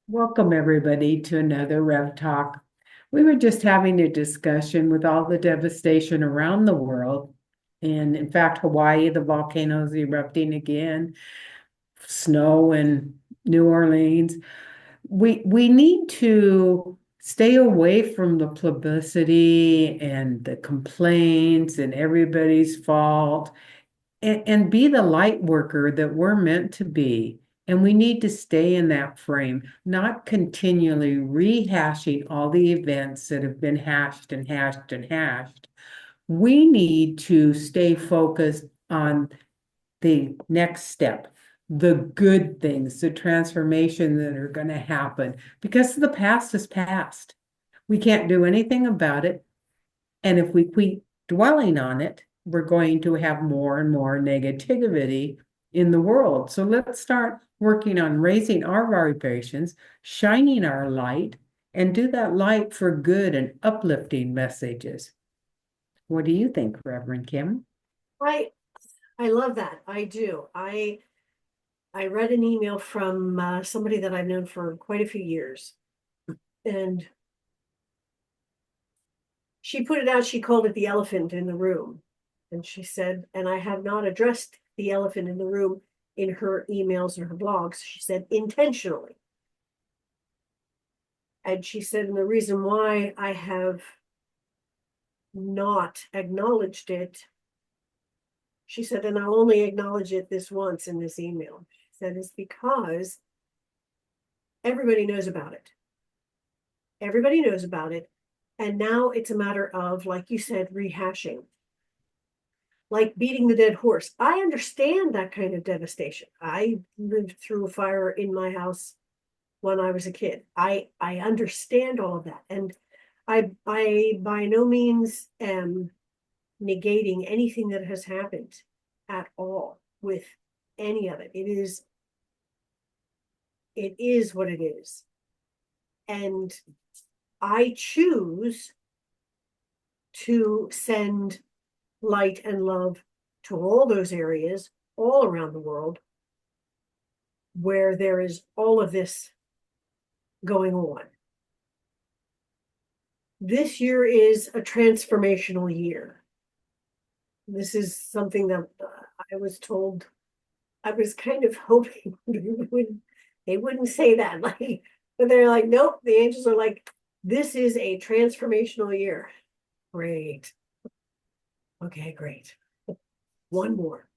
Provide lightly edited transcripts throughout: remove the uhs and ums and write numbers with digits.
Welcome, everybody, to another Rev Talk. We were just having a discussion with all the devastation around the world. And in fact, Hawaii, the volcanoes erupting again, snow in New Orleans. We need to stay away from the publicity and the complaints and everybody's fault and be the light worker that we're meant to be. And we need to stay in that frame, not continually rehashing all the events that have been hashed and hashed and hashed. We need to stay focused on the next step, the good things, the transformation that are going to happen, because the past is past. We can't do anything about it. And if we keep dwelling on it, we're going to have more and more negativity in the world. So let's start working on raising our vibrations, shining our light, and do that light for good and uplifting messages. What do you think, Reverend Kim? I I love that. I do. I read an email from somebody that I've known for quite a few years, and she put it out. She called it the elephant in the room, and she said, and I have not addressed the elephant in the room in her emails or her blogs. She said intentionally, and she said, and the reason why I have not acknowledged it, she said, and I'll only acknowledge it this once in this email. She said, is because everybody knows about it. Everybody knows about it. And now it's a matter of, like you said, rehashing, like beating the dead horse. I understand that kind of devastation. I lived through a fire in my house when I was a kid. I understand all of that. And I by no means am negating anything that has happened at all with any of it. It is what it is. And I choose to send light and love to all those areas all around the world where there is all of this going on. This year is a transformational year. This is something that I was told. I was kind of hoping they wouldn't say that, like, but they're like, nope. The angels are like, this is a transformational year. Great. Okay, great. One more.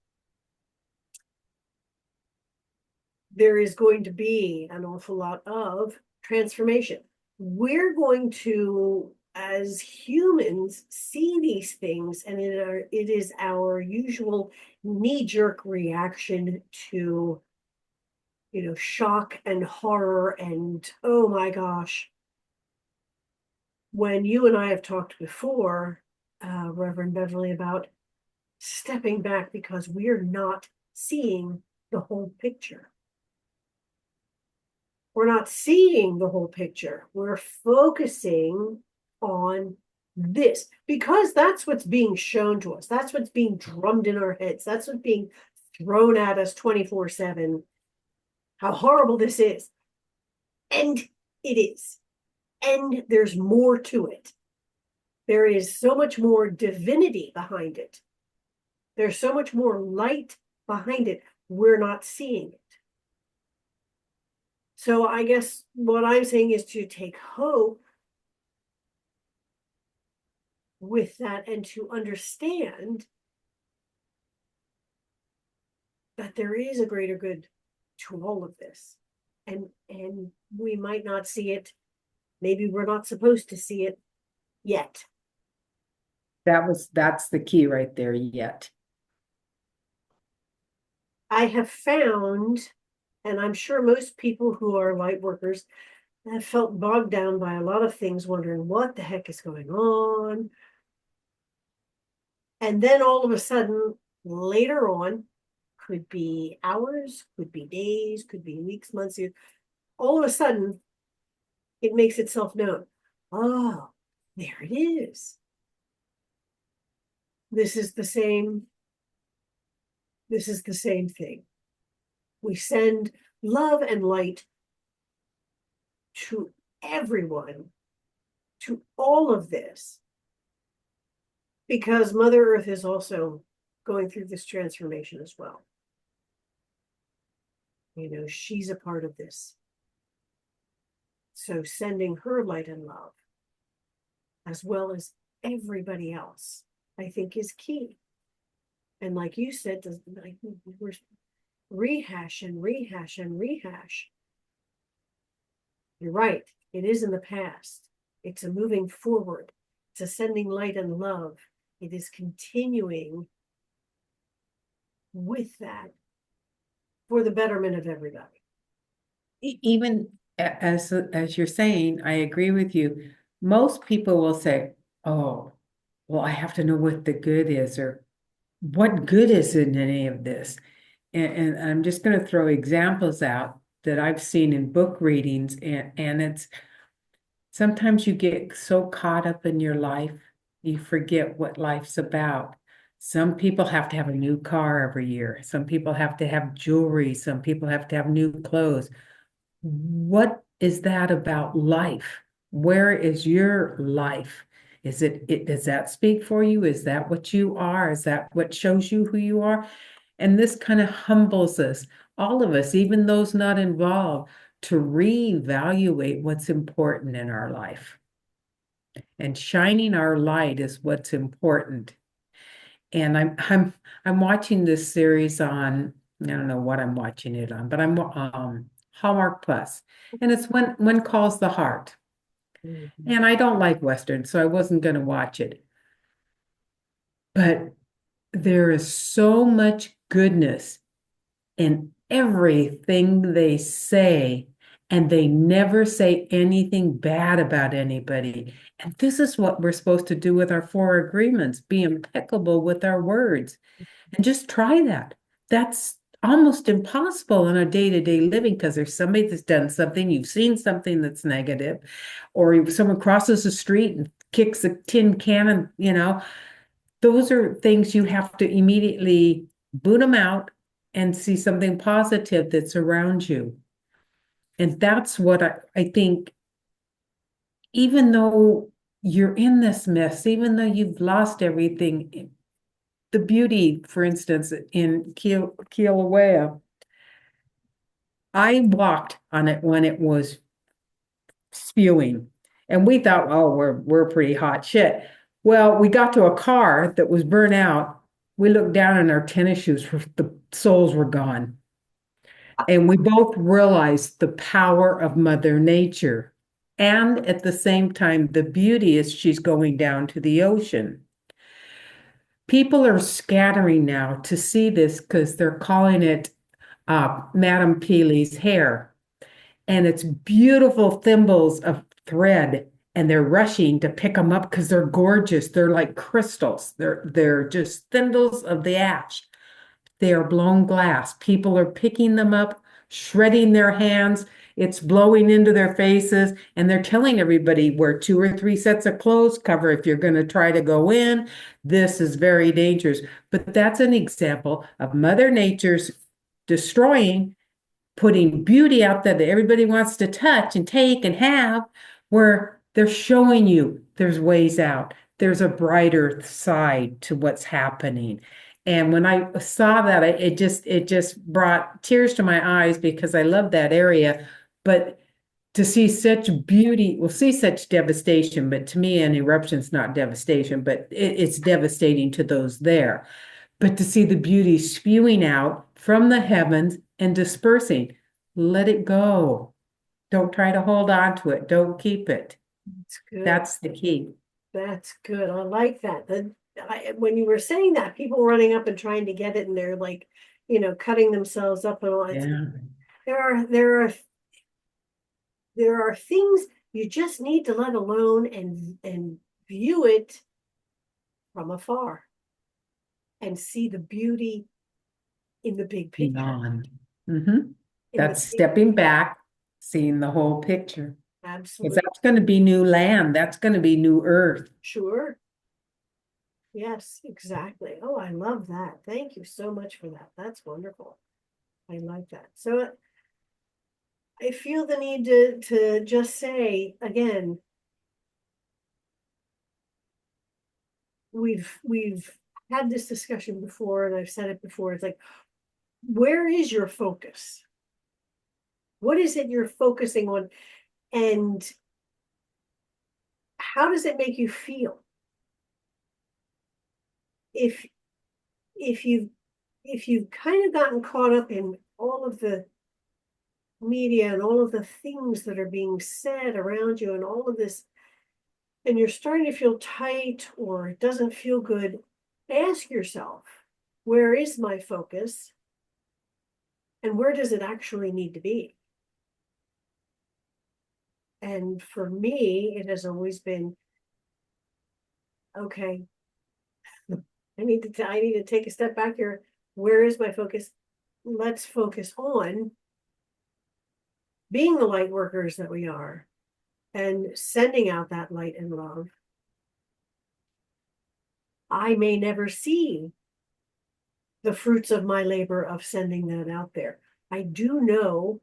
There is going to be an awful lot of transformation. We're going to, as humans, see these things, and it is our usual knee-jerk reaction to, shock and horror and, oh my gosh. When you and I have talked before, Reverend Beverly, about stepping back because we're not seeing the whole picture. We're not seeing the whole picture. We're focusing on this because that's what's being shown to us. That's what's being drummed in our heads. That's what's being thrown at us 24/7. How horrible this is. And it is. And there's more to it. There is so much more divinity behind it. There's so much more light behind it. We're not seeing it. So I guess what I'm saying is to take hope with that and to understand that there is a greater good to all of this. And we might not see it. Maybe we're not supposed to see it yet. That's the key right there, yet. I have found, and I'm sure most people who are light workers have felt bogged down by a lot of things, wondering what the heck is going on. And then all of a sudden, later on, could be hours, could be days, could be weeks, months, years, all of a sudden, it makes itself known. Oh, there it is. This is the same. This is the same thing. We send love and light to everyone, to all of this, because Mother Earth is also going through this transformation as well. You know, she's a part of this. So sending her light and love, as well as everybody else, I think is key. And like you said, like we're rehash and rehash and rehash. You're right. It is in the past. It's a moving forward. It's a sending light and love. It is continuing with that for the betterment of everybody. Even as you're saying, I agree with you. Most people will say, "Oh, well, I have to know what the good is, or what good is in any of this." And I'm just going to throw examples out that I've seen in book readings, and it's sometimes you get so caught up in your life, you forget what life's about. Some people have to have a new car every year. Some people have to have jewelry. Some people have to have new clothes. What is that about life? Where is your life? Does that speak for you? Is that what you are? Is that what shows you who you are? And this kind of humbles us, all of us, even those not involved, to reevaluate what's important in our life. And shining our light is what's important. And I'm watching this series on, I don't know what I'm watching it on, but I'm Hallmark Plus, and it's When Calls the Heart. Mm-hmm. And I don't like Western, so I wasn't going to watch it. But there is so much goodness in everything they say, and they never say anything bad about anybody. And this is what we're supposed to do with our four agreements, be impeccable with our words. And just try that. That's almost impossible in a day-to-day living because there's somebody that's done something, you've seen something that's negative, or if someone crosses the street and kicks a tin can, and those are things you have to immediately boot them out and see something positive that's around you. And that's what I think, even though you're in this mess, even though you've lost everything, the beauty, for instance, in Kilauea, I walked on it when it was spewing, and we thought, oh, we're pretty hot shit. Well, we got to a car that was burnt out. We looked down and our tennis shoes, the soles were gone. And we both realized the power of Mother Nature. And at the same time, the beauty is she's going down to the ocean. People are scattering now to see this because they're calling it Madame Peely's hair. And it's beautiful thimbles of thread. And they're rushing to pick them up because they're gorgeous. They're like crystals. They're just thimbles of the ash. They are blown glass. People are picking them up, shredding their hands. It's blowing into their faces, and they're telling everybody wear 2 or 3 sets of clothes, cover if you're going to try to go in. This is very dangerous. But that's an example of Mother Nature's destroying, putting beauty out there that everybody wants to touch and take and have, where they're showing you there's ways out. There's a brighter side to what's happening. And when I saw that, it just brought tears to my eyes because I love that area. But to see such beauty, we'll see such devastation, but to me, an eruption's not devastation, but it's devastating to those there. But to see the beauty spewing out from the heavens and dispersing, let it go. Don't try to hold on to it. Don't keep it. That's good. That's the key. That's good. I like that. When you were saying that, people running up and trying to get it, and they're like, cutting themselves up and all. Yeah. There are things you just need to let alone and view it from afar and see the beauty in the big picture. Beyond. Mm-hmm. In the That's big, stepping back, seeing the whole picture. Because absolutely. that's going to be new land. That's going to be new earth. Sure. Yes, exactly. Oh, I love that. Thank you so much for that. That's wonderful. I like that. So I feel the need to just say again, we've had this discussion before, and I've said it before. It's like, where is your focus? What is it you're focusing on? And how does it make you feel? If if you've kind of gotten caught up in all of the media and all of the things that are being said around you and all of this, and you're starting to feel tight or it doesn't feel good, ask yourself, where is my focus? And where does it actually need to be? And for me, it has always been, okay, I need to take a step back here. Where is my focus? Let's focus on being the light workers that we are and sending out that light and love. I may never see the fruits of my labor of sending that out there. I do know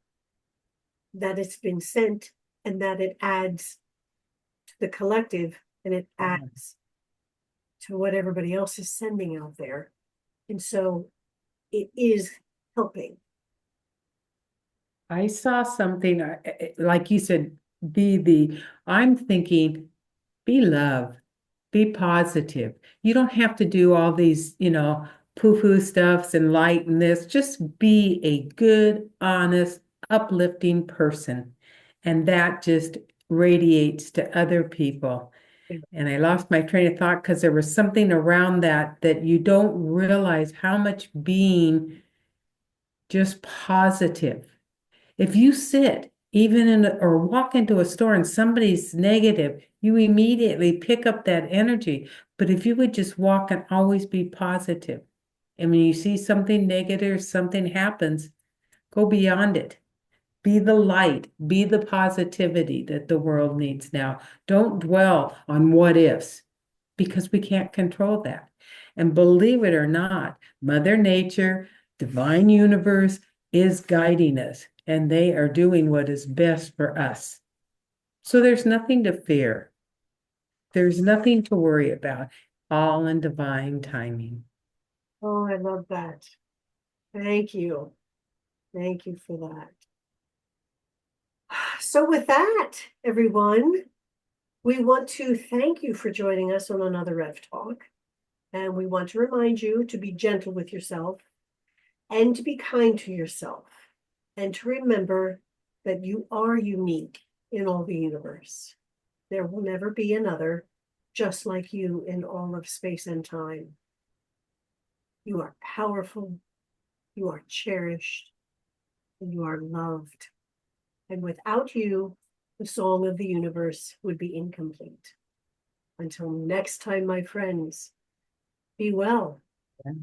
that it's been sent and that it adds to the collective and it adds to what everybody else is sending out there. And so it is helping. I saw something, like you said, I'm thinking, be love, be positive. You don't have to do all these, poo-poo stuffs and lighten this. Just be a good, honest, uplifting person. And that just radiates to other people. And I lost my train of thought because there was something around that you don't realize how much being just positive. If you sit even or walk into a store and somebody's negative, you immediately pick up that energy. But if you would just walk and always be positive, and when you see something negative, something happens, go beyond it. Be the light, be the positivity that the world needs now. Don't dwell on what ifs because we can't control that. And believe it or not, Mother Nature, divine universe is guiding us, and they are doing what is best for us. So there's nothing to fear. There's nothing to worry about, all in divine timing. Oh, I love that. Thank you. Thank you for that. So with that, everyone, we want to thank you for joining us on another Rev Talk. And we want to remind you to be gentle with yourself and to be kind to yourself. And to remember that you are unique in all the universe. There will never be another just like you in all of space and time. You are powerful, you are cherished, and you are loved. And without you, the song of the universe would be incomplete. Until next time, my friends, be well. Yeah.